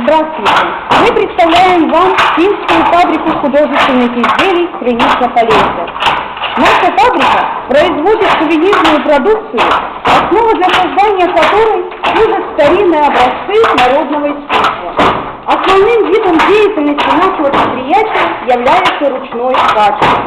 Здравствуйте! Мы представляем вам Пинскую фабрику художественных изделий «Крыница Полесья». Наша фабрика производит сувенирную продукцию, основа для создания которой служат старинные образцы народного искусства. Основным видом деятельности нашего предприятия является ручное качество.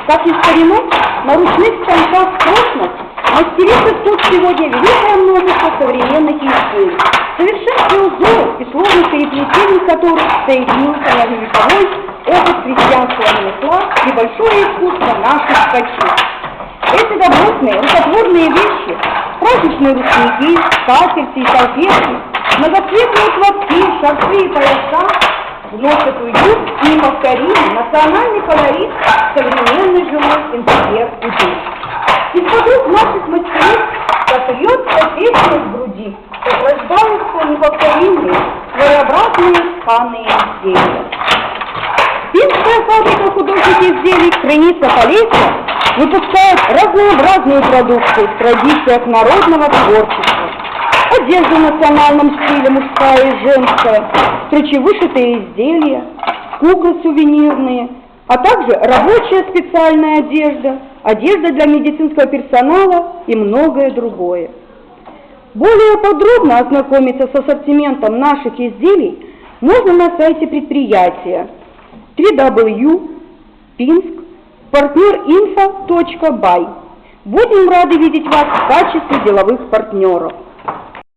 Как и в старину, на ручных станках прошлых мастерицы тут сегодня великое множество современных изделий, совершенстве узоров и сложных переплетений которых соединился многовековой опыт крестьянского ремесла и большое искусство наших ткачей. Эти добротные, рукотворные вещи, праздничные рушники, скатерти и салфетки, многоцветные платки, шарфы и пояса вносят уют и неповторимый национальный колорит в современный жилой интерьер и дух. Из-под рук наших мастеров остается песня в груди, как рождаются неповторимые, своеобразные тканые изделия. Пинская фабрика художественных изделий «Крыница Полесья» выпускает разнообразную продукцию в традициях народного творчества. Одежду в национальном стиле мужская и женская, строчевышитые изделия, куклы сувенирные, а также рабочая специальная одежда, одежда для медицинского персонала и многое другое. Более подробно ознакомиться с ассортиментом наших изделий можно на сайте предприятия www.pinsk.partnerinfo.by. Будем рады видеть вас в качестве деловых партнеров.